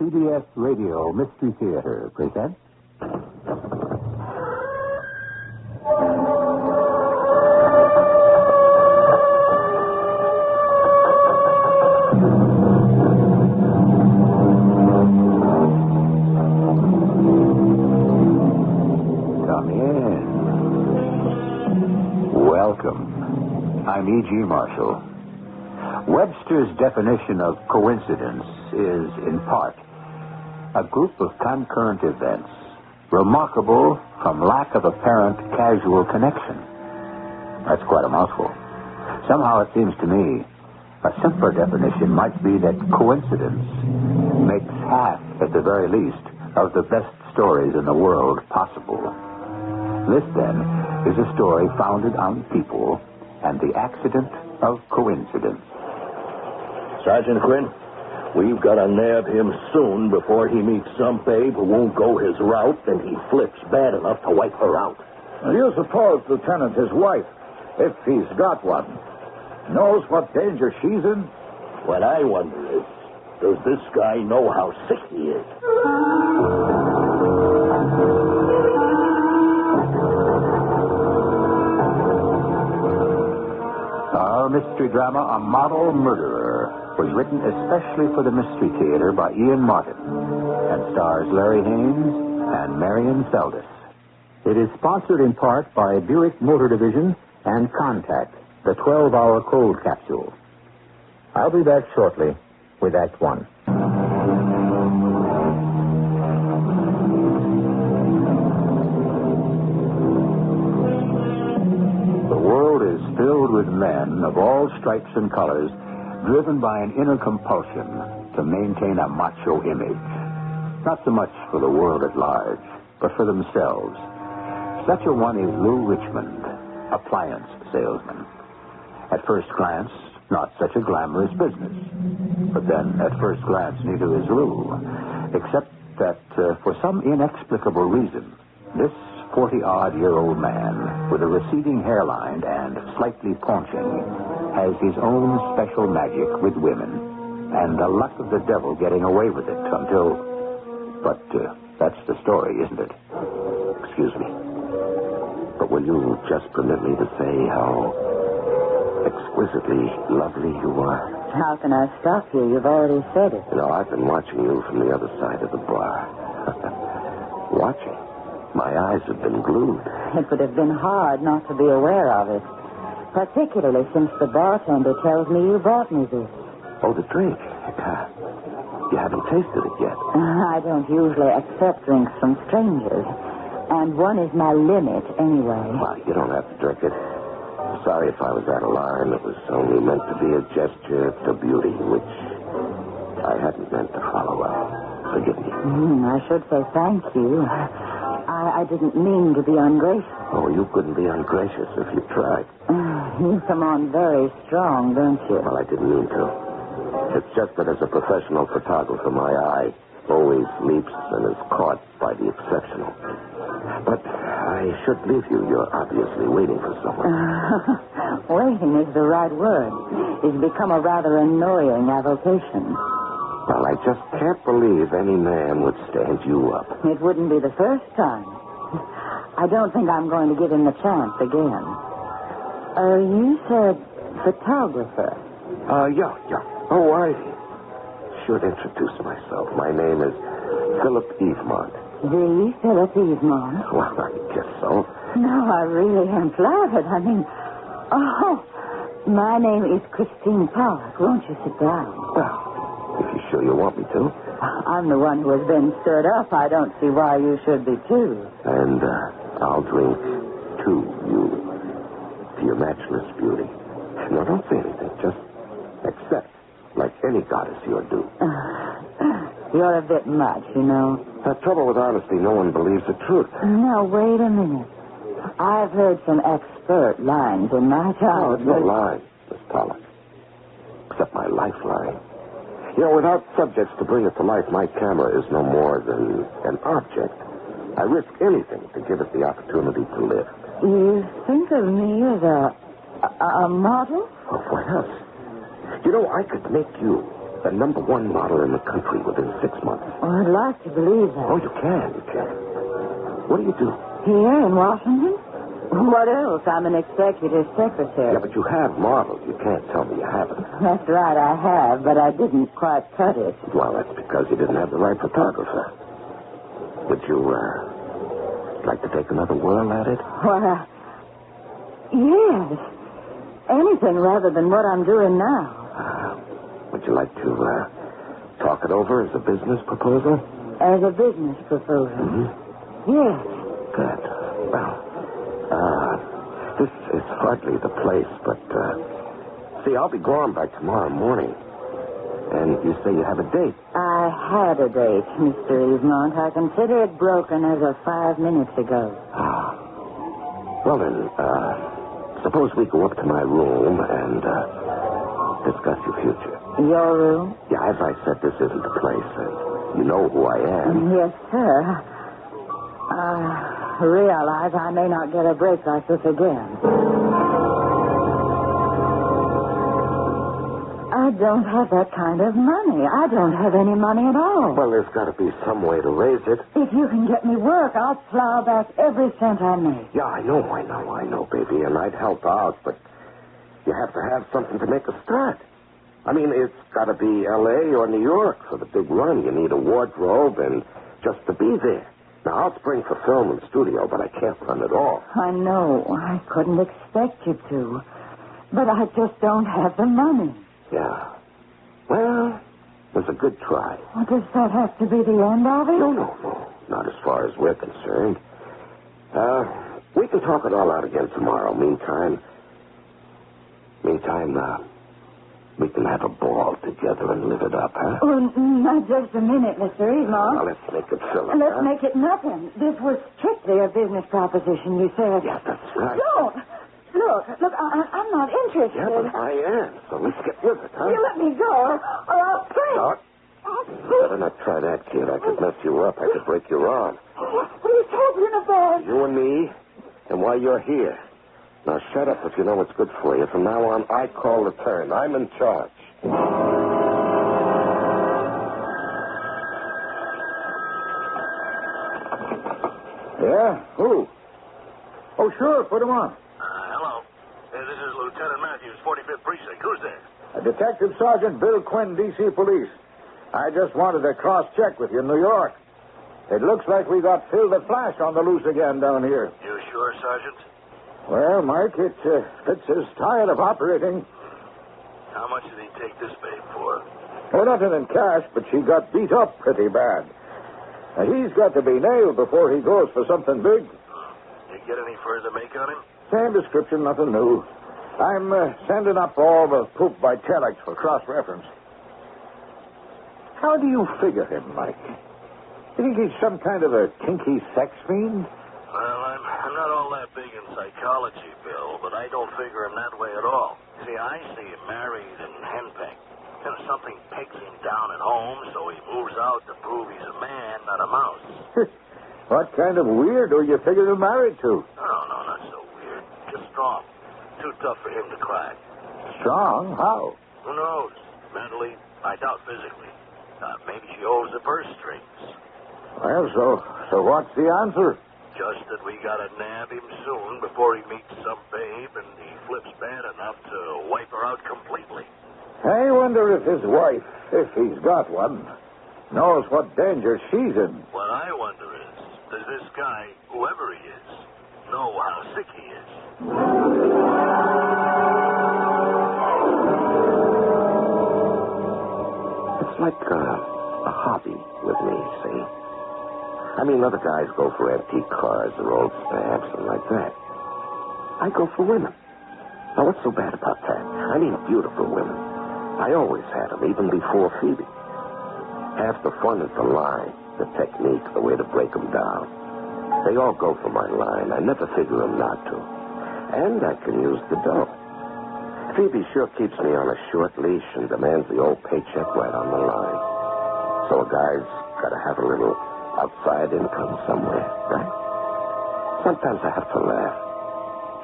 CBS Radio Mystery Theater presents... Come in. Welcome. I'm E.G. Marshall. Webster's definition of coincidence is, in part, a group of concurrent events remarkable from lack of apparent casual connection. That's quite a mouthful. Somehow it seems to me a simpler definition might be that coincidence makes half, at the very least, of the best stories in the world possible. This, then, is a story founded on people and the accident of coincidence. Sergeant Quinn, we've got to nab him soon before he meets some babe who won't go his route and he flips bad enough to wipe her out. Do you suppose, Lieutenant, his wife, if he's got one, knows what danger she's in? What I wonder is, does this guy know how sick he is? Our mystery drama, A Model Murderer, was written especially for the Mystery Theater by Ian Martin and stars Larry Haynes and Marion Seldes. It is sponsored in part by Buick Motor Division and Contact, the 12-hour cold capsule. I'll be back shortly with Act One. The world is filled with men of all stripes and colors, driven by an inner compulsion to maintain a macho image. Not so much for the world at large, but for themselves. Such a one is Lou Richmond, appliance salesman. At first glance, not such a glamorous business. But then, at first glance, neither is Lou. Except that, for some inexplicable reason, this 40-odd-year-old man with a receding hairline and slightly paunching has his own special magic with women and the luck of the devil getting away with it until... But that's the story, isn't it? Excuse me. But will you just permit me to say how exquisitely lovely you are? How can I stop you? You've already said it. You know, I've been watching you from the other side of the bar. Watching? My eyes have been glued. It would have been hard not to be aware of it. Particularly since the bartender tells me you brought me this. Oh, the drink. You haven't tasted it yet. I don't usually accept drinks from strangers. And one is my limit, anyway. Well, you don't have to drink it. Sorry if I was out of line. It was only meant to be a gesture to beauty, which I hadn't meant to follow up. Forgive me. I should say thank you. I didn't mean to be ungracious. Oh, you couldn't be ungracious if you tried. You come on very strong, don't you? Well, I didn't mean to. It's just that as a professional photographer, my eye always leaps and is caught by the exceptional. But I should leave you. You're obviously waiting for someone. Waiting is the right word. It's become a rather annoying avocation. Well, I just can't believe any man would stand you up. It wouldn't be the first time. I don't think I'm going to give him the chance again. You said photographer. Yeah. Oh, I should introduce myself. My name is Philip Evemonte. The Philip Evemonte? Well, I guess so. No, I really am flattered. I mean, my name is Christine Pollock. Won't you sit down? Well, if you're sure you want me to. I'm the one who has been stirred up. I don't see why you should be, too. And I'll drink to you, to your matchless beauty. No, don't say anything. Just accept, like any goddess you're due. You're a bit much, you know. The trouble with honesty, no one believes the truth. Now, wait a minute. I've heard some expert lines in my time. Oh, it's no lie, Miss Pollock. Except my lifeline. You know, without subjects to bring it to life, my camera is no more than an object. I risk anything to give it the opportunity to live. You think of me as a model? Oh, what else? You know, I could make you the #1 model in the country within 6 months. I'd like to believe that. Oh, you can. What do you do? Here in Washington? What else? I'm an executive secretary. Yeah, but you have modeled. You can't tell me you haven't. That's right, I have, but I didn't quite cut it. Well, that's because you didn't have the right photographer. Would you, like to take another whirl at it? Why, yes. Anything rather than what I'm doing now. Would you like to, talk it over as a business proposal? As a business proposal? Mm-hmm. Yes. Good. Well, this is hardly the place, but, see, I'll be gone by tomorrow morning. And you say you have a date. I had a date, Mr. Evemonte. I consider it broken as of 5 minutes ago. Well, then, suppose we go up to my room and, discuss your future. Your room? Yeah, as I said, this isn't the place. You know who I am. Yes, sir. I realize I may not get a break like this again. I don't have that kind of money. I don't have any money at all. Well, there's got to be some way to raise it. If you can get me work, I'll plow back every cent I make. Yeah, I know, baby, and I'd help out, but you have to have something to make a start. I mean, it's got to be L.A. or New York for the big run. You need a wardrobe and just to be there. Now, I'll spring for film and studio, but I can't run it all. I know. I couldn't expect you to. But I just don't have the money. Yeah. Well, it was a good try. Well, does that have to be the end of it? No. Not as far as we're concerned. We can talk it all out again tomorrow. Meantime, we can have a ball together and live it up, huh? Oh, not just a minute, Mr. Evemonte. Now, let's make it Philip. Let's make it nothing. This was strictly a business proposition, you said. Yes, that's right. Don't! Look, I'm not interested. Yeah, but I am. So let's get with it, huh? You let me go, or I'll scream. No. Better not try that, kid. I could mess you up. I could break your arm. What are you talking about? You and me, and why you're here. Now, shut up if you know what's good for you. From now on, I call the turn. I'm in charge. Yeah? Who? Oh, sure. Put him on. Hello. This is Lieutenant Matthews, 45th Precinct. Who's there? Detective Sergeant Bill Quinn, D.C. Police. I just wanted to cross-check with you in New York. It looks like we got Phil the Flash on the loose again down here. You sure, Sergeant? Well, Mike, Fitz is tired of operating. How much did he take this babe for? Oh, nothing in cash, but she got beat up pretty bad. Now, he's got to be nailed before he goes for something big. You get any further make on him? Same description, nothing new. I'm sending up all the proof by telex for cross-reference. How do you figure him, Mike? You think he's some kind of a kinky sex fiend? Well, I'm not all that big in psychology, Bill, but I don't figure him that way at all. See, I see him married and henpecked. And something pegs him down at home, so he moves out to prove he's a man, not a mouse. What kind of weirdo you figure him married to? No, not so weird. Just strong. Too tough for him to crack. Strong? How? Who knows? Mentally, I doubt physically. Maybe she holds the purse strings. Well, so what's the answer? Just that we gotta nab him soon before he meets some babe and he flips bad enough to wipe her out completely. I wonder if his wife, if he's got one, knows what danger she's in. What I wonder is, does this guy, whoever he is, know how sick he is? It's like a hobby with me, see? I mean, other guys go for antique cars or old stamps and like that. I go for women. Now, what's so bad about that? I mean, beautiful women. I always had them, even before Phoebe. Half the fun is the line, the technique, the way to break them down. They all go for my line. I never figure them not to. And I can use the dough. Phoebe sure keeps me on a short leash and demands the old paycheck right on the line. So a guy's got to have a little outside income somewhere, right? Sometimes I have to laugh.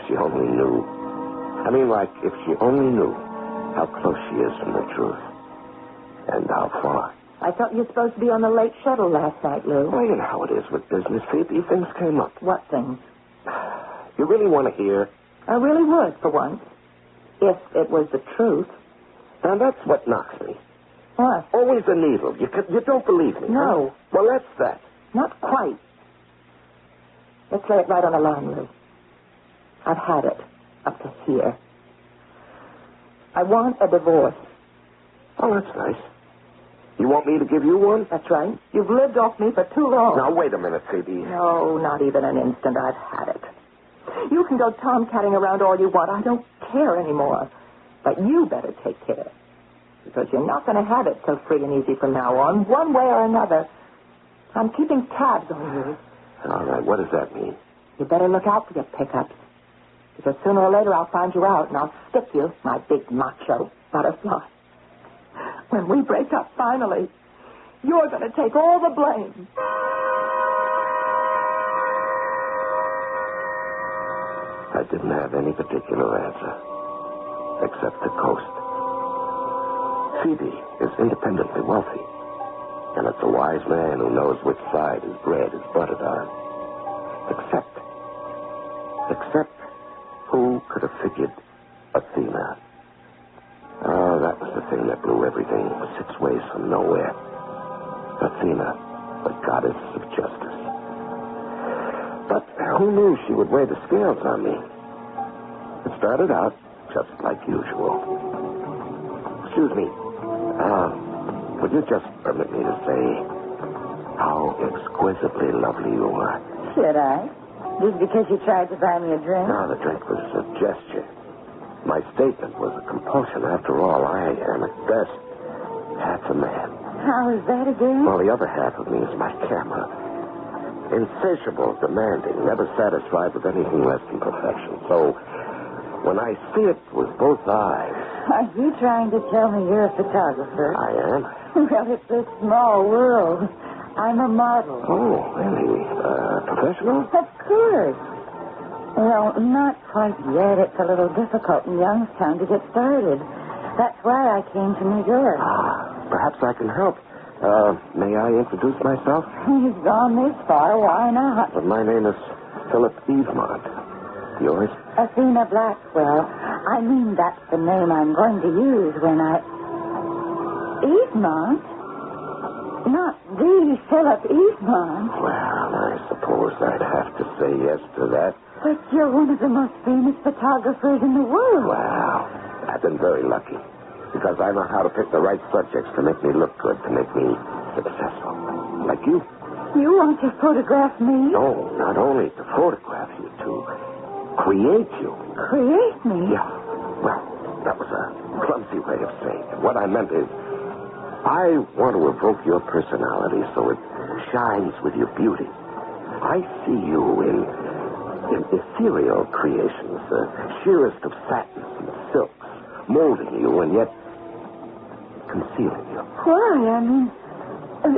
If she only knew. I mean, like, if she only knew how close she is from the truth. And how far. I thought you were supposed to be on the late shuttle last night, Lou. Well, you know how it is with business, Phoebe. Things came up. What things? You really want to hear? I really would, for once. If it was the truth. And that's what knocks me. What? Always a needle. You don't believe me, No. huh? Well, that's that. Not quite. Let's lay it right on the line, Lou. I've had it up to here. I want a divorce. Oh, that's nice. You want me to give you one? That's right. You've lived off me for too long. Now, wait a minute, Phoebe. No, not even an instant. I've had it. You can go tomcatting around all you want. I don't care anymore. But you better take care. Because you're not going to have it so free and easy from now on, one way or another. I'm keeping tabs on you. All right, what does that mean? You better look out for your pickups. Because sooner or later I'll find you out and I'll stick you, my big macho butterfly. When we break up finally, you're going to take all the blame. I didn't have any particular answer, except to coast. Phoebe is independently wealthy, and it's a wise man who knows which side his bread is buttered on. Except who could have figured Athena? Oh, that was the thing that blew everything 6 ways from nowhere. Athena, the goddess of justice. But who knew she would weigh the scales on me? It started out just like usual. Excuse me. Would you just permit me to say how exquisitely lovely you are? Should I? Just because you tried to buy me a drink? No, the drink was a gesture. My statement was a compulsion. After all, I am at best half a man. How is that again? Well, the other half of me is my camera. Insatiable, demanding, never satisfied with anything less than perfection. So, when I see it with both eyes... Are you trying to tell me you're a photographer? I am. Well, it's a small world. I'm a model. Oh, really? Professional? Of course. Well, not quite yet. It's a little difficult in Youngstown to get started. That's why I came to New York. Perhaps I can help. May I introduce myself? You've gone this far. Why not? But my name is Philip Evesemont. Yours? Athena Blackwell. I mean, that's the name I'm going to use when I... Evesemont? Not the Philip Evesemont. Well, I suppose I'd have to say yes to that. But you're one of the most famous photographers in the world. Well, I've been very lucky. Because I know how to pick the right subjects to make me look good, to make me successful. Like you. You want to photograph me? No, not only to photograph you, to create you. Create me? Yeah. Well, that was a clumsy way of saying it. What I meant is, I want to evoke your personality so it shines with your beauty. I see you in ethereal creations, the sheerest of satins and silks, molding you and yet concealing you. Why? I mean,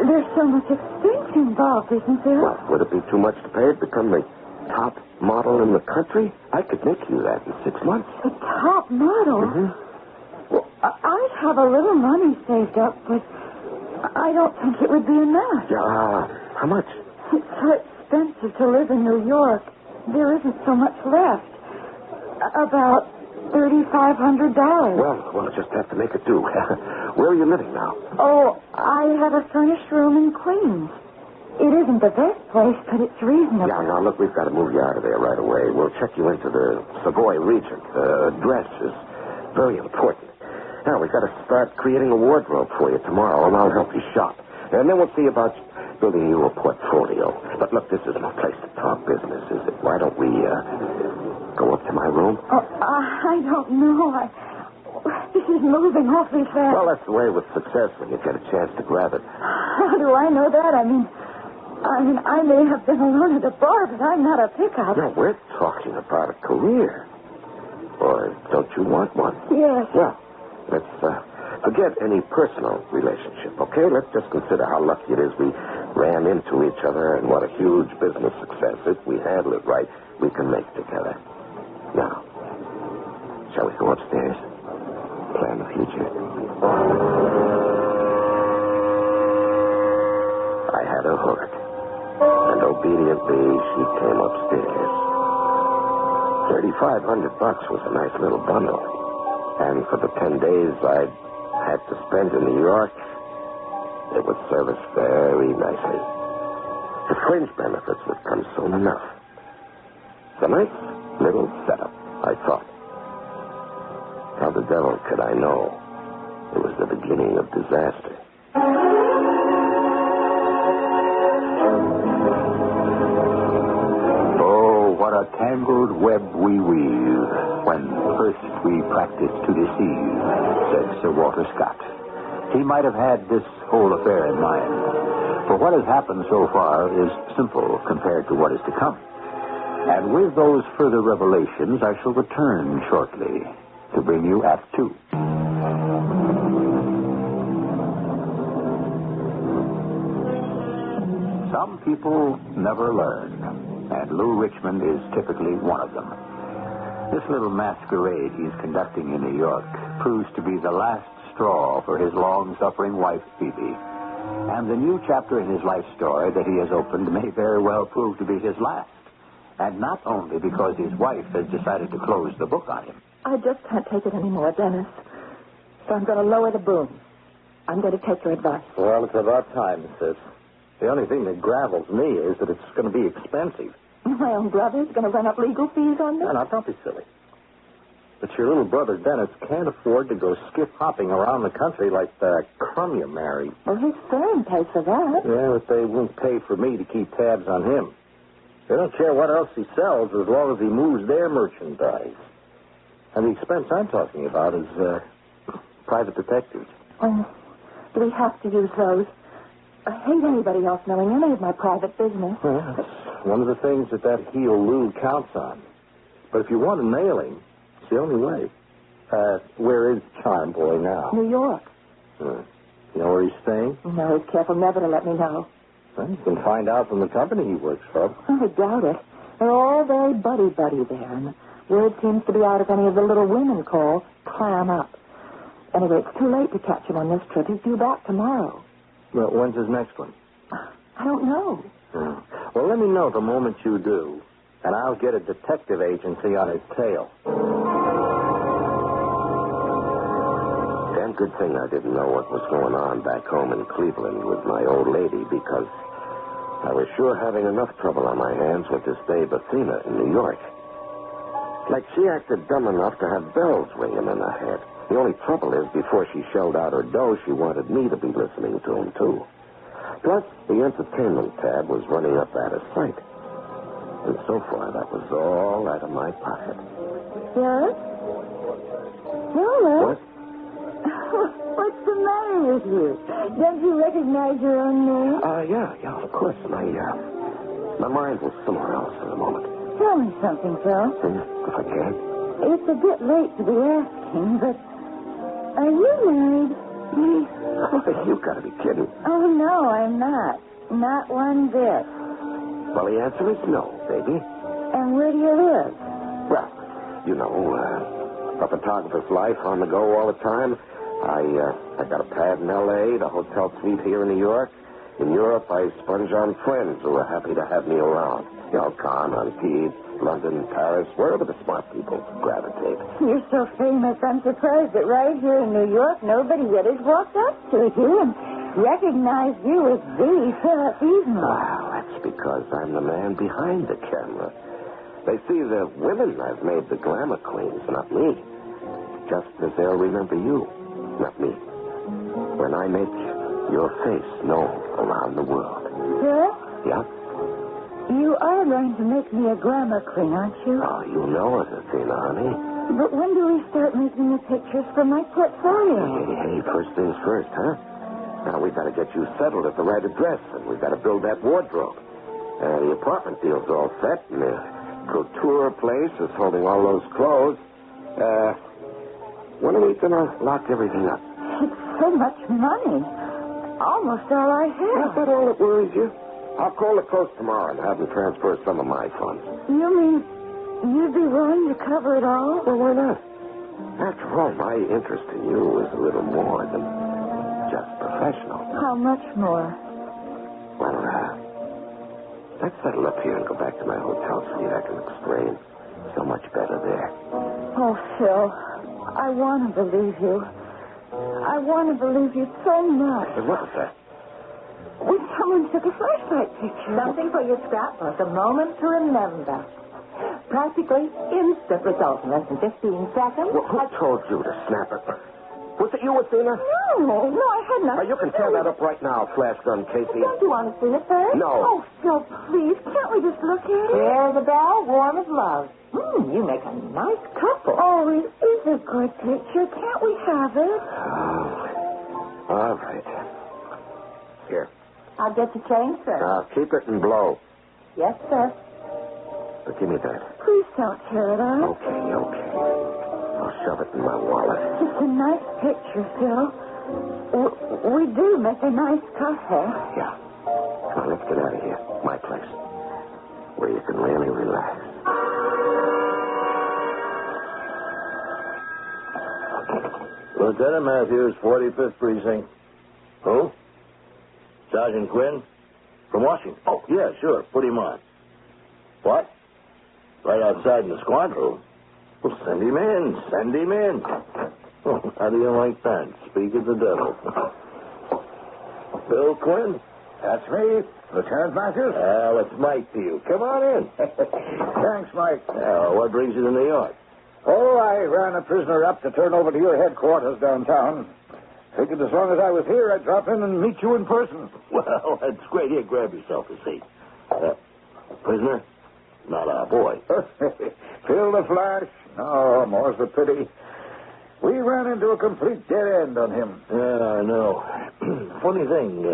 there's so much expense involved, isn't there? Well, would it be too much to pay to become the top model in the country? I could make you that in 6 months. The top model? Mm-hmm. Well, I'd have a little money saved up, but I don't think it would be enough. Yeah, how much? It's so expensive to live in New York. There isn't so much left. About $3,500. Well, we'll just have to make it do. Where are you living now? Oh, I have a furnished room in Queens. It isn't the best place, but it's reasonable. Yeah, now, look, we've got to move you out of there right away. We'll check you into the Savoy Regent. The address is very important. Now, we've got to start creating a wardrobe for you tomorrow, and I'll help you shop. And then we'll see about building you a portfolio. But look, this is no place to talk business, is it? Why don't we go up to my room? Oh, I don't know. This is moving awfully fast. Well, that's the way with success when you get a chance to grab it. How do I know that? I mean, I may have been alone at a bar, but I'm not a pickup. No, we're talking about a career. Or don't you want one? Yes. Well, let's forget any personal relationship, okay? Let's just consider how lucky it is we ran into each other and what a huge business success, if we handle it right, we can make together. Now, shall we go upstairs? Plan the future. had her hooked. And obediently, she came upstairs. $3,500 was a nice little bundle. And for the 10 days I'd had to spend in New York, it would serve us very nicely. The fringe benefits would come soon enough. It's a nice little setup, I thought. How the devil could I know it was the beginning of disaster? Oh, what a tangled web we weave when first we practice to deceive, said Sir Walter Scott. He might have had this whole affair in mind. For what has happened so far is simple compared to what is to come. And with those further revelations, I shall return shortly to bring you Act 2. Some people never learn, and Lou Richmond is typically one of them. This little masquerade he's conducting in New York proves to be the last straw for his long-suffering wife, Phoebe. And the new chapter in his life story that he has opened may very well prove to be his last. And not only because his wife has decided to close the book on him. I just can't take it anymore, Dennis. So I'm going to lower the boom. I'm going to take your advice. Well, it's about time, sis. The only thing that gravels me is that it's going to be expensive. My own brother's going to run up legal fees on me? No, don't be silly. But your little brother, Dennis, can't afford to go skip-hopping around the country like the crumb you married. Well, his firm pays for that. Yeah, but they won't pay for me to keep tabs on him. They don't care what else he sells as long as he moves their merchandise. And the expense I'm talking about is private detectives. Oh, do we have to use those? I hate anybody else knowing any of my private business. Well, that's one of the things that heel Lou counts on. But if you want to nail him, it's the only way. Where is Charm Boy now? New York. You know where he's staying? No, he's careful never to let me know. Well, you can find out from the company he works for. I doubt it. They're all very buddy-buddy there, and word seems to be out if any of the little women call, clam up. Anyway, it's too late to catch him on this trip. He's due back tomorrow. Well, when's his next one? I don't know. Well, let me know the moment you do, and I'll get a detective agency on his tail. Damn good thing I didn't know what was going on back home in Cleveland with my old lady, because I was sure having enough trouble on my hands with this Dave Athena in New York. Like she acted dumb enough to have bells ringing in her head. The only trouble is, before she shelled out her dough, she wanted me to be listening to him, too. Plus, the entertainment tab was running up out of sight. And so far, that was all out of my pocket. Yes? Lola? What? What's the matter with you? Don't you recognize your own name? Yeah, of course. My mind was somewhere else for a moment. Tell me something, Phil. If I can. It's a bit late to be asking, but are you married? Me? Oh, you've got to be kidding. Oh, no, I'm not. Not one bit. Well, the answer is no, baby. And where do you live? Well, you know, a photographer's life on the go all the time. I got a pad in L.A., the hotel suite here in New York. In Europe, I sponge on friends who are happy to have me around. You know, Cannes, Antibes, London, Paris, wherever the smart people gravitate. You're so famous, I'm surprised that right here in New York, nobody yet has walked up to you and recognized you as the Philip Easton. Well, that's because I'm the man behind the camera. They see the women I've made the glamour queens, not me. Just as they'll remember you, not me. When I make your face known around the world. Sir? Yeah? You are going to make me a glamour queen, aren't you? Oh, you know it, Athena, honey. But when do we start making the pictures for my portfolio? Hey, first things first, huh? Now, we've got to get you settled at the right address, and we've got to build that wardrobe. The apartment deal's all set, and the couture place is holding all those clothes. When are we going to lock everything up? It's so much money. Almost all I have. Is that all that worries you? I'll call the coast tomorrow and have them transfer some of my funds. You mean you'd be willing to cover it all? Well, why not? After all, my interest in you is a little more than just professional. How much more? Well, Let's settle up here and go back to my hotel suite. I can explain so much better there. Oh, Phil, I want to believe you. I want to believe you so much. But what was that? When someone took a flashlight picture. Something for your scrapbook, a moment to remember. Practically instant results in less than 15 seconds. Well, who told you to snap it? Was it you, Athena? No, I had nothing. You can tear that up right now, flash gun Casey. Don't you want to see it first? No. Oh, Phil, please, can't we just look at it? There's a bell, warm as love. You make a nice couple. Oh, it is a good picture. Can't we have it? Oh, all right. Here. I'll get you changed, sir. Now, keep it and blow. Yes, sir. But give me that. Please don't tear it up. Okay. I'll shove it in my wallet. It's a nice picture, Phil. We do make a nice couple. Yeah. Come on, let's get out of here. My place. Where you can really relax. Lieutenant Matthews, 45th Precinct. Who? Sergeant Quinn? From Washington? Oh, yeah, sure. Put him on. What? Right outside in the squad room? Well, send him in. Oh, how do you like that? Speak of the devil. Bill Quinn? That's me, Lieutenant Matthews. Well, it's Mike to you. Come on in. Thanks, Mike. What brings you to New York? Oh, I ran a prisoner up to turn over to your headquarters downtown. Figured as long as I was here, I'd drop in and meet you in person. Well, that's great. Here, grab yourself a seat. Prisoner? Not our boy. Phil the Flash? No, more's the pity. We ran into a complete dead end on him. Yeah, I know. Funny thing,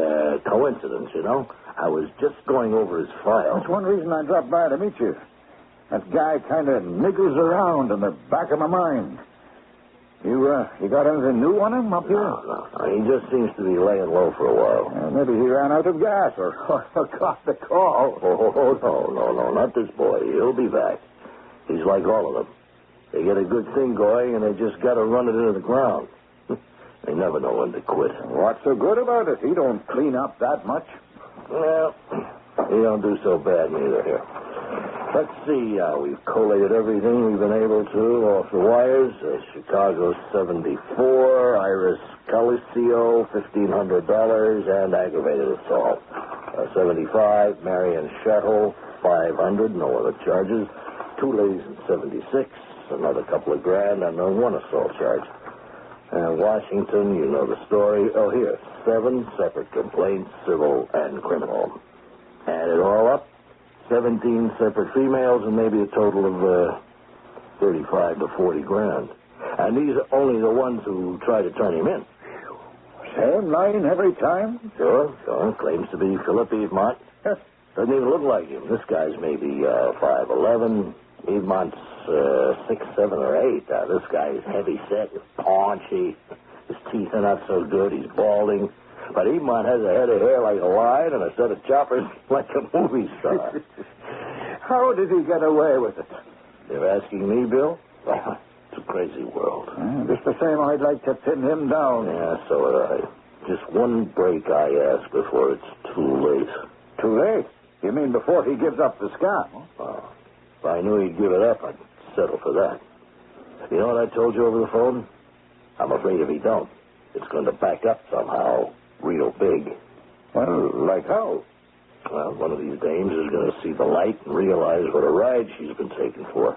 coincidence, you know. I was just going over his file. That's one reason I dropped by to meet you. That guy kind of niggles around in the back of my mind. You got anything new on him up here? No. He just seems to be laying low for a while. Maybe he ran out of gas or got the call. Oh, no, not this boy. He'll be back. He's like all of them. They get a good thing going, and they just got to run it into the ground. They never know when to quit. What's so good about it? He don't clean up that much. Well, he don't do so bad neither here. Let's see. We've collated everything we've been able to off the wires. Chicago 74, Iris Coliseo, $1,500, and aggravated assault. 75, Marion Shettle, $500, no other charges. 2 ladies in 76, another couple of grand, and one assault charge. Washington, you know the story. Oh, here, 7 separate complaints, civil and criminal. Add it all up, 17 separate females, and maybe a total of 35 to 40 grand. And these are only the ones who try to turn him in. Same line every time? Sure. Claims to be Philip Piedmont. Doesn't even look like him. This guy's maybe 5'11". Piedmont's 6, 7, or 8. This guy's heavy set, paunchy. His teeth are not so good. He's balding. But Piedmont has a head of hair like a lion and a set of choppers like a movie star. How did he get away with it? You're asking me, Bill? Well, it's a crazy world. Just the same, I'd like to pin him down. Yeah, so would I. Just one break, I ask, before it's too late. Too late? You mean before he gives up the scam? If I knew he'd give it up, I'd settle for that. You know what I told you over the phone? I'm afraid if he don't, it's going to back up somehow real big. Well, like how? Well, one of these dames is going to see the light and realize what a ride she's been taken for.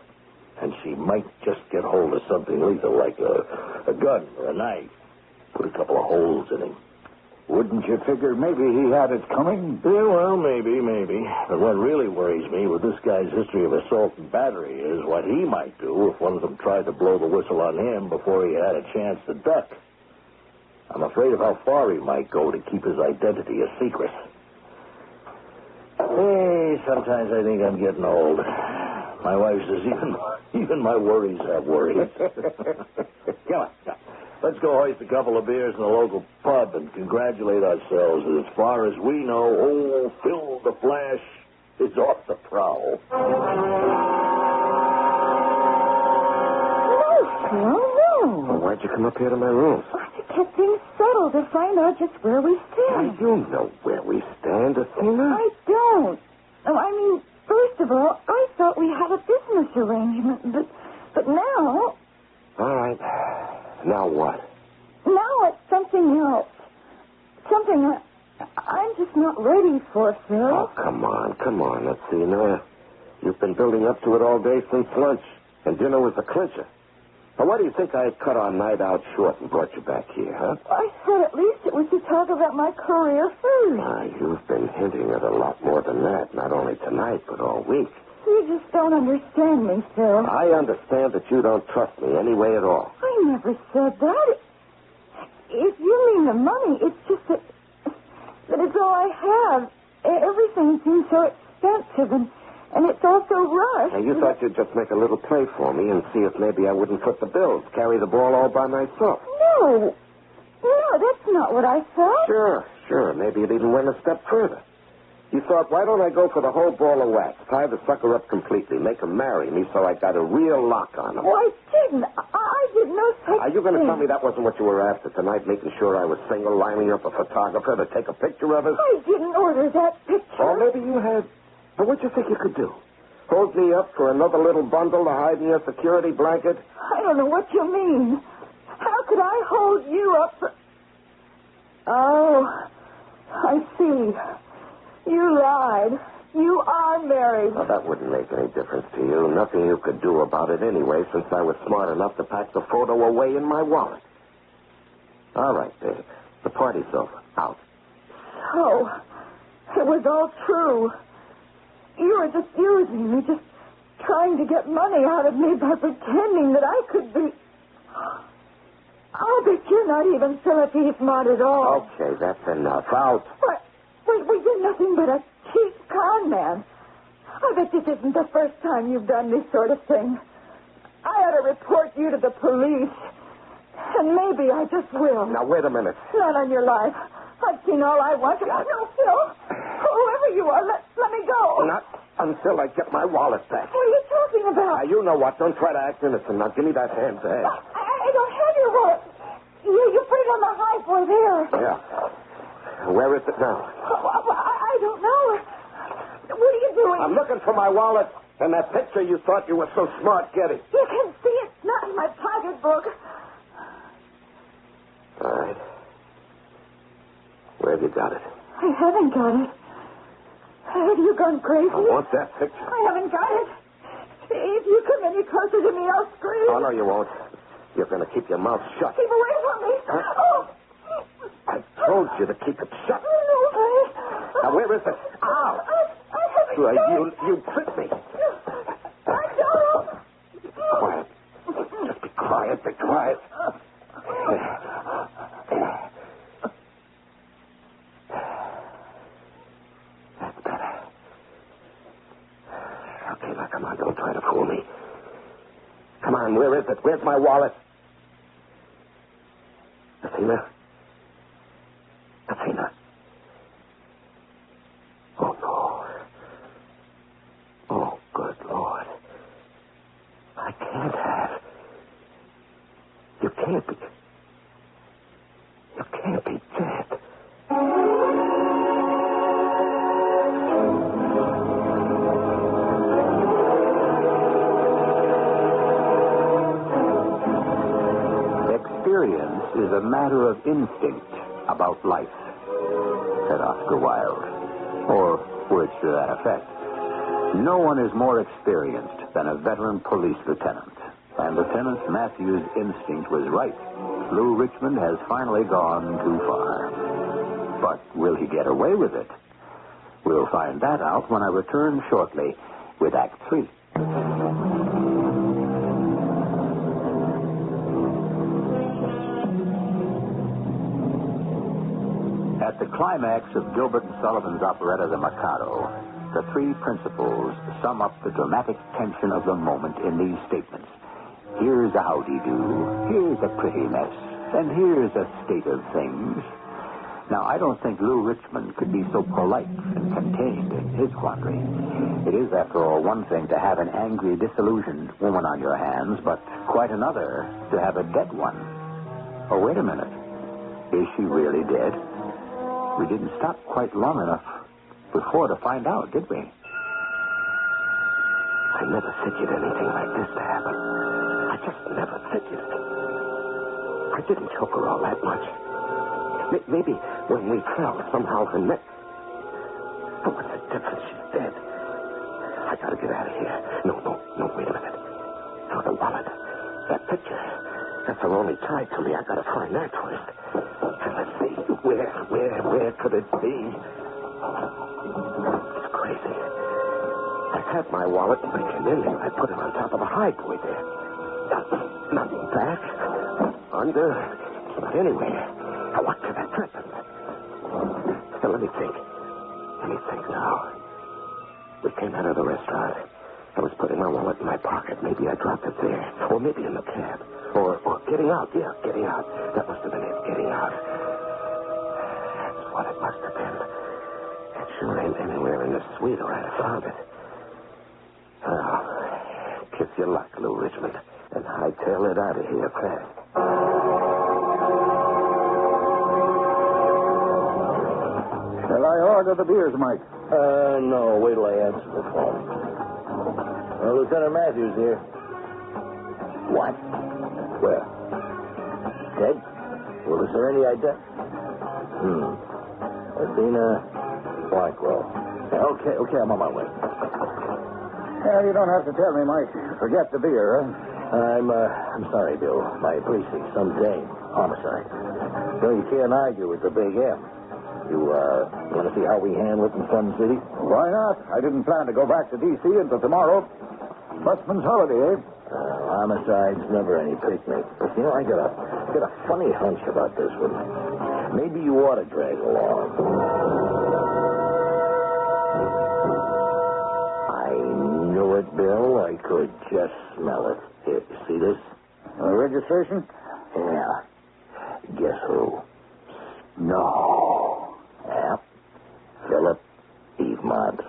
And she might just get hold of something lethal like a gun or a knife. Put a couple of holes in him. Wouldn't you figure maybe he had it coming? Yeah, well, maybe. But what really worries me with this guy's history of assault and battery is what he might do if one of them tried to blow the whistle on him before he had a chance to duck. I'm afraid of how far he might go to keep his identity a secret. Hey, sometimes I think I'm getting old. My wife says even my worries have worries. Come on. Let's go hoist a couple of beers in the local pub and congratulate ourselves that as far as we know, old Phil the Flash is off the prowl. No. Well, why'd you come up here to my room? To get things settled, to find out just where we stand. You know where we stand, Athena. I don't. Oh, I mean, first of all, I thought we had a business arrangement, but now... All right. Now what? Now it's something else. Something I'm just not ready for, Phil. Oh, come on. Let's see now. You've been building up to it all day since lunch, and dinner was the clincher. Now, why do you think I cut our night out short and brought you back here, huh? I thought at least it was to talk about my career first. You've been hinting at a lot more than that, not only tonight, but all week. You just don't understand me, Phil. I understand that you don't trust me any way at all. I never said that. If you mean the money, it's just that it's all I have. Everything seems so expensive, and it's also rushed. Now, you thought you'd just make a little play for me and see if maybe I wouldn't foot the bills, carry the ball all by myself. No, that's not what I thought. Sure. Maybe it even went a step further. You thought, why don't I go for the whole ball of wax, tie the sucker up completely, make him marry me so I got a real lock on him? Well, I didn't. I did no such Are you going to thing. tell me that wasn't what you were after tonight, making sure I was single, lining up a photographer to take a picture of us? I didn't order that picture. Or maybe you had. But what'd you think you could do? Hold me up for another little bundle to hide in your security blanket? I don't know what you mean. How could I hold you up for... Oh, I see. You lied. You are married. Well, that wouldn't make any difference to you. Nothing you could do about it anyway, since I was smart enough to pack the photo away in my wallet. All right, babe. The party's over. Out. So, it was all true. You were just using me, just trying to get money out of me by pretending that I could be... I'll bet you're not even Philippine smart at all. Okay, that's enough. Out. What? Wait, you're nothing but a cheap con man. I bet this isn't the first time you've done this sort of thing. I ought to report you to the police. And maybe I just will. Now, wait a minute. Not on your life. I've seen all I want. No, Phil. Whoever you are, let me go. Not until I get my wallet back. What are you talking about? Now, you know what. Don't try to act innocent. Now, give me that hand, Dad. I don't have your wallet. You put it on the high floor there. Yeah. Where is it now? I don't know. What are you doing? I'm looking for my wallet and that picture you thought you were so smart getting. You can see it's not in my pocketbook. All right. Where have you got it? I haven't got it. Have you gone crazy? I want that picture. I haven't got it. If you come any closer to me, I'll scream. Oh, no, you won't. You're going to keep your mouth shut. Keep away from me. Huh? Oh. I told you to keep it shut. No, Now, where is it? Ow! I haven't got it. You tricked me. I don't. Quiet. Just be quiet. Be quiet. That's better. Okay, now, come on. Don't try to fool me. Come on, where is it? Where's my wallet? Athena? Oh, no. Oh, good Lord. I can't have. You can't be dead. Experience is a matter of instinct about life, said Oscar Wilde, or words to that effect. No one is more experienced than a veteran police lieutenant, and Lieutenant Matthews' instinct was right. Lou Richmond has finally gone too far. But will he get away with it? We'll find that out when I return shortly with Act 3. At the climax of Gilbert and Sullivan's operetta, The Mikado, the three principals sum up the dramatic tension of the moment in these statements. Here's a howdy-do, here's a pretty mess, and here's a state of things. Now, I don't think Lou Richmond could be so polite and contained in his quandary. It is, after all, one thing to have an angry, disillusioned woman on your hands, but quite another to have a dead one. Oh, wait a minute. Is she really dead? We didn't stop quite long enough before to find out, did we? I never figured anything like this to happen. I just never figured it. I didn't choke her all that much. Maybe when we fell, somehow her neck... Oh, what's the difference? She's dead. I gotta get out of here. No, wait a minute. No, the wallet. That picture. That's her only tie to me. I gotta find that first. And let's see. Where could it be? It's crazy. I had my wallet when I came in here. I put it on top of the highboy there. Nothing back. Under. Not anywhere. Now, what could have happened? Now, let me think now. We came out of the restaurant. I was putting my wallet in my pocket. Maybe I dropped it there. Or maybe in the cab. Or getting out. Yeah, getting out. That must have been it, getting out. That's what it must have been. It sure ain't anywhere in the suite or I'd have found it. Well, kiss your luck, Lou Richmond. And hightail it out of here fast. Shall I order the beers, Mike? No. Wait till I answer the phone. Lieutenant Matthews here. What? Where? Dead? Well, is there any idea? Athena Blackwell. Okay, I'm on my way. You don't have to tell me, Mike. Forget the beer, huh? I'm sorry, Bill. My precinct, some dame. Homicide. You can't argue with the big M. You, want to see how we handle it in Sun City? Why not? I didn't plan to go back to D.C. until tomorrow. Busman's holiday, eh? Homicide's never any picnic. But, I got a funny hunch about this one. Maybe you ought to drag along. I knew it, Bill. I could just smell it. Here, you see this? Registration? Yeah. Guess who? No. Yeah. Philip Eamont.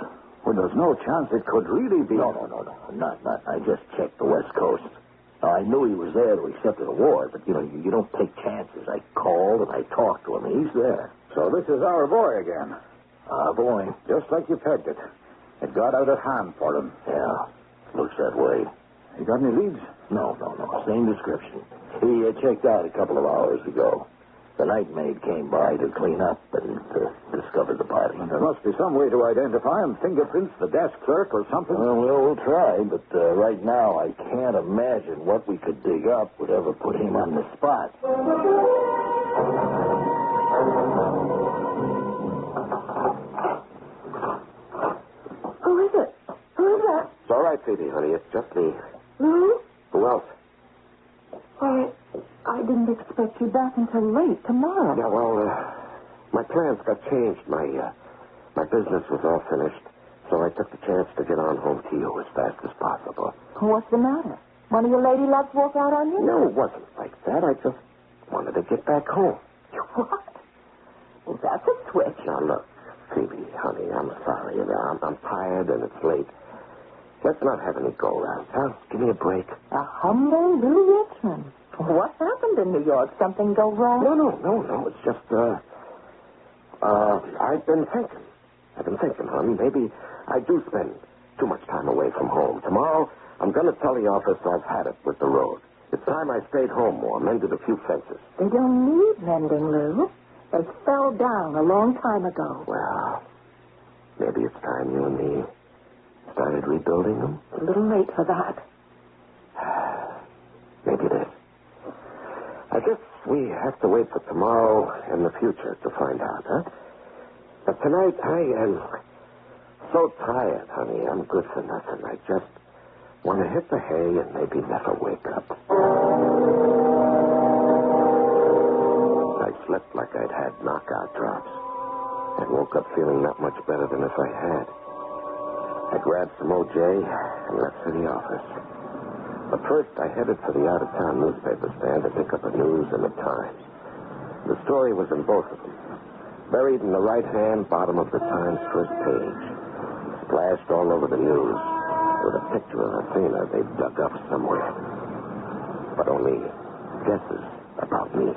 Well, there's no chance it could really be. No. Not. I just checked the West Coast. I knew he was there to accept an award, but, you don't take chances. I called and I talked to him. He's there. So this is our boy again. Our boy. Just like you pegged it. It got out of hand for him. Yeah. Looks that way. You got any leads? No. Same description. He checked out a couple of hours ago. The night maid came by to clean up and discovered the body. There must be some way to identify him. Fingerprints, the desk clerk, or something. We'll try, but right now I can't imagine what we could dig up would ever put him on the spot. Who is it? Who is that? It's all right, Phoebe, honey. It's just me. Lou? Who else? Why, I didn't expect you back until late tomorrow. Yeah, well, my plans got changed. My business was all finished, so I took the chance to get on home to you as fast as possible. What's the matter? One of your lady loves walk out on you? No, it wasn't like that. I just wanted to get back home. What? Well, that's a switch. Now, look, Phoebe, honey, I'm sorry. I'm tired and it's late. Let's not have any go-rounds, huh? Give me a break. A humble little Richmond. What happened in New York? Something go wrong? No. It's just, I've been thinking, honey. Maybe I do spend too much time away from home. Tomorrow, I'm going to tell the office I've had it with the road. It's time I stayed home more, mended a few fences. They don't need mending, Lou. They fell down a long time ago. Well, maybe it's time you and me started rebuilding them. A little late for that. Maybe it is. I guess we have to wait for tomorrow and the future to find out, huh? But tonight, I am so tired, honey. I'm good for nothing. I just want to hit the hay and maybe never wake up. I slept like I'd had knockout drops and woke up feeling not much better than if I had. I grabbed some OJ and left for the office. But first, I headed for the out-of-town newspaper stand to pick up the news and the Times. The story was in both of them. Buried in the right-hand bottom of the Times first page. Splashed all over the news with a picture of Athena they'd dug up somewhere. But only guesses about me.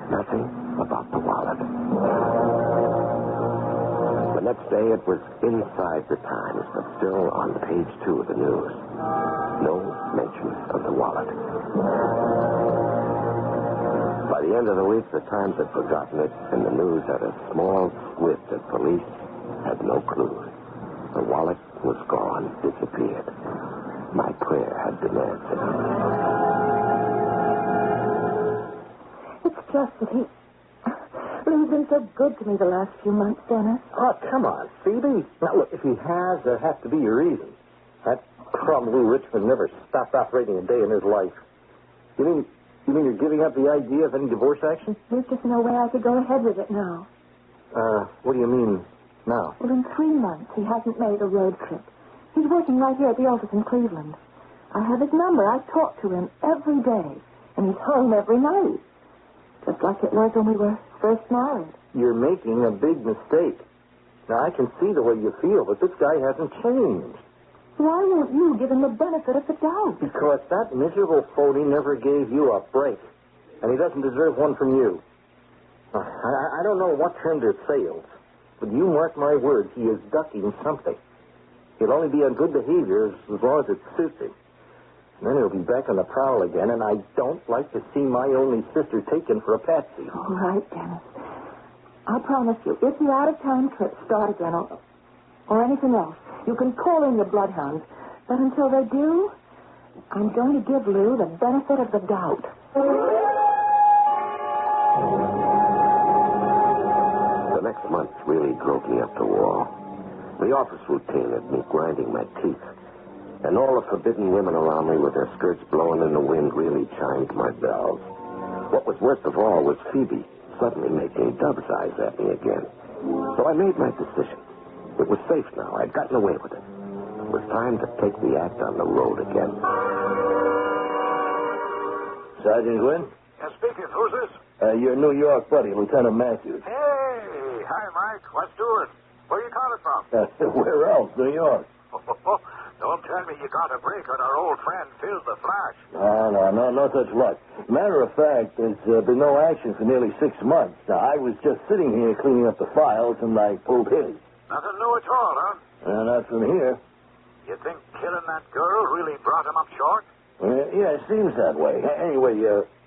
Nothing about the wallet. The The next day it was inside the Times, but still on page 2 of the news. No mention of the wallet. By the end of the week, the Times had forgotten it, and the news had a small squib that police had no clue. The wallet was gone, disappeared. My prayer had been answered. It's just that Lou's been so good to me the last few months, Dennis. Oh, come on, Phoebe. Now, look, if he has, there has to be a reason. That crumb Lou Richmond never stopped operating a day in his life. You mean you're giving up the idea of any divorce action? There's just no way I could go ahead with it now. What do you mean now? Well, in 3 months, he hasn't made a road trip. He's working right here at the office in Cleveland. I have his number. I talk to him every day, and he's home every night. Just like it was when we were first married. You're making a big mistake. Now, I can see the way you feel, but this guy hasn't changed. Why won't you give him the benefit of the doubt? Because that miserable phony never gave you a break, and he doesn't deserve one from you. I don't know what turned his sails, but you mark my words, he is ducking something. He'll only be on good behavior as long as it suits him. And then he'll be back on the prowl again, and I don't like to see my only sister taken for a patsy. All right, Dennis. I promise you, if the out-of-town trips start again or anything else, you can call in your bloodhounds. But until they do, I'm going to give Lou the benefit of the doubt. The next month really drove me up the wall. The office routine had me grinding my teeth. And all the forbidden women around me with their skirts blowing in the wind really chimed my bells. What was worst of all was Phoebe suddenly making dove's eyes at me again. So I made my decision. It was safe now. I'd gotten away with it. It was time to take the act on the road again. Sergeant Glynn? Speaking. Who's this? Your New York buddy, Lieutenant Matthews. Hey. Hi, Mike. What's doing? Where you calling from? Where else? New York. Don't tell me you got a break on our old friend Phil the Flash. No such luck. Matter of fact, there's been no action for nearly 6 months. Now, I was just sitting here cleaning up the files, and I pulled his. Nothing new at all, huh? Not from here. You think killing that girl really brought him up short? Yeah, it seems that way. Anyway,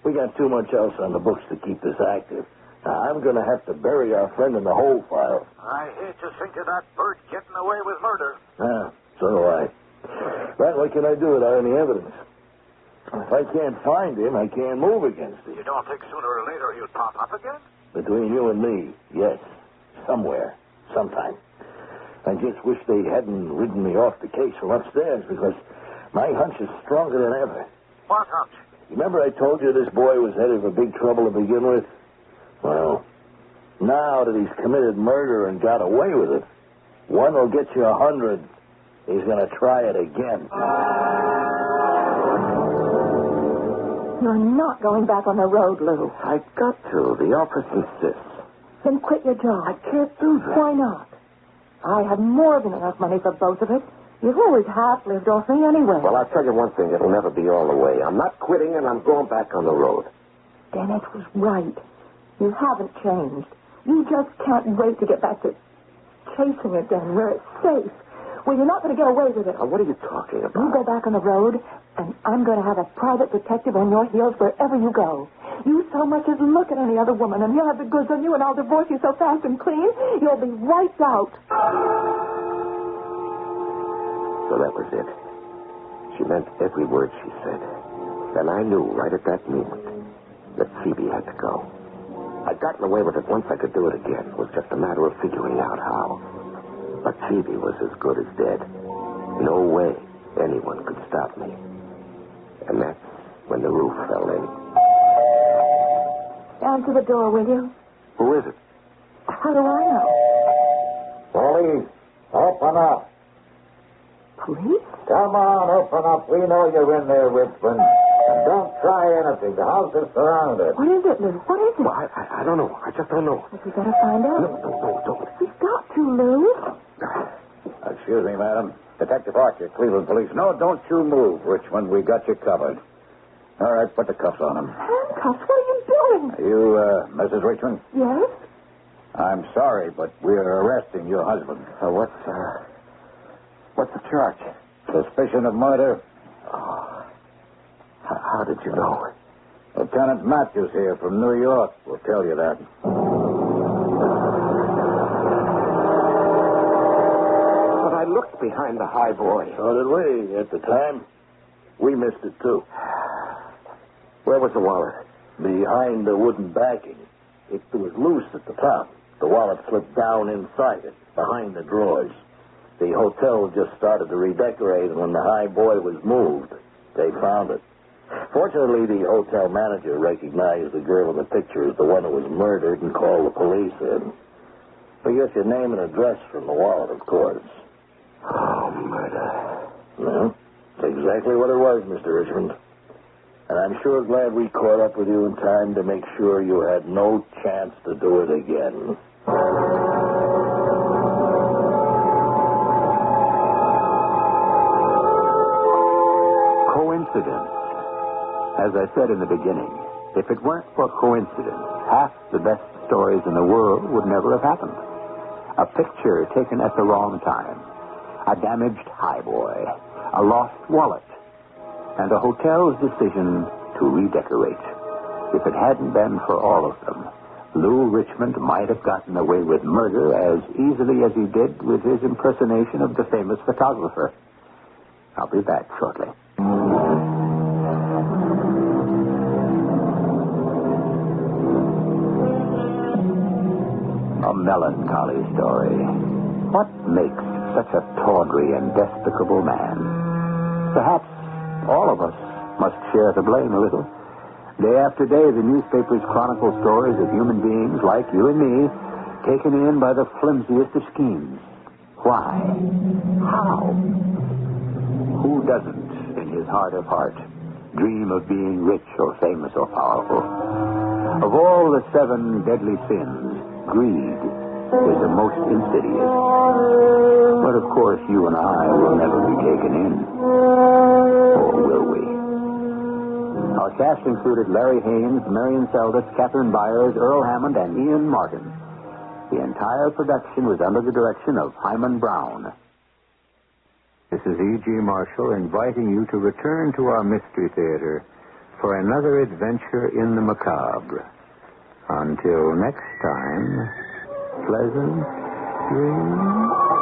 we got too much else on the books to keep this active. I'm going to have to bury our friend in the whole file. I hate to think of that bird getting away with murder. So do I. But what can I do without any evidence? If I can't find him, I can't move against him. You don't think sooner or later he'll pop up again? Between you and me, yes. Somewhere. Sometime. I just wish they hadn't ridden me off the case from upstairs, because my hunch is stronger than ever. What hunch? Remember I told you this boy was headed for big trouble to begin with? Well, now that he's committed murder and got away with it, one will get you 100. He's going to try it again. You're not going back on the road, Lou. I got to. The office insists. Then quit your job. I can't do that. Why not? I have more than enough money for both of us. You've always half lived off me anyway. Well, I'll tell you one thing. It'll never be all the way. I'm not quitting, and I'm going back on the road. Dennis was right. You haven't changed. You just can't wait to get back to chasing again where it's safe. Well, you're not going to get away with it. Now, what are you talking about? You go back on the road, and I'm going to have a private detective on your heels wherever you go. You so much as look at any other woman, and he'll have the goods on you, and I'll divorce you so fast and clean, you'll be wiped out. So that was it. She meant every word she said. And I knew right at that moment that Phoebe had to go. I'd gotten away with it once. I could do it again. It was just a matter of figuring out how. But Phoebe was as good as dead. No way anyone could stop me. And that's when the roof fell in. Answer the door, will you? Who is it? How do I know? Police, open up. Police? Come on, open up. We know you're in there, Richmond. And don't try anything. The house is surrounded. What is it, Lou? What is it? Well, I don't know. I just don't know. Well, we better find out. No, don't. We've got to, Lou. Excuse me, madam. Detective Archer, Cleveland Police. No, don't you move, Richmond. We got you covered. All right, put the cuffs on him. Handcuffs? What are you doing? Are you, Mrs. Richmond? Yes? I'm sorry, but we're arresting your husband. What's the charge? Suspicion of murder. Oh. How did you know? Lieutenant Matthews here from New York will tell you that. But I looked behind the high boy. So did we at the time. We missed it, too. Where was the wallet? Behind the wooden backing. It was loose at the top. The wallet slipped down inside it, behind the drawers. The hotel just started to redecorate, and when the high boy was moved, they found it. Fortunately, the hotel manager recognized the girl in the picture as the one who was murdered and called the police in. We get your name and address from the wallet, of course. Oh, murder. Well, that's exactly what it was, Mr. Richmond. And I'm sure glad we caught up with you in time to make sure you had no chance to do it again. Coincidence. As I said in the beginning, if it weren't for coincidence, half the best stories in the world would never have happened. A picture taken at the wrong time, a damaged highboy, a lost wallet, and a hotel's decision to redecorate. If it hadn't been for all of them, Lou Richmond might have gotten away with murder as easily as he did with his impersonation of the famous photographer. I'll be back shortly. A melancholy story. What makes such a tawdry and despicable man? Perhaps all of us must share the blame a little. Day after day, the newspapers chronicle stories of human beings like you and me taken in by the flimsiest of schemes. Why? How? Who doesn't, in his heart of hearts, dream of being rich or famous or powerful? Of all the 7 deadly sins, greed is the most insidious. But of course, you and I will never be taken in. Or will we? Our cast included Larry Haynes, Marion Seldes, Catherine Byers, Earl Hammond, and Ian Martin. The entire production was under the direction of Hyman Brown. This is E.G. Marshall inviting you to return to our Mystery Theater for another adventure in the macabre. Until next time, pleasant dreams.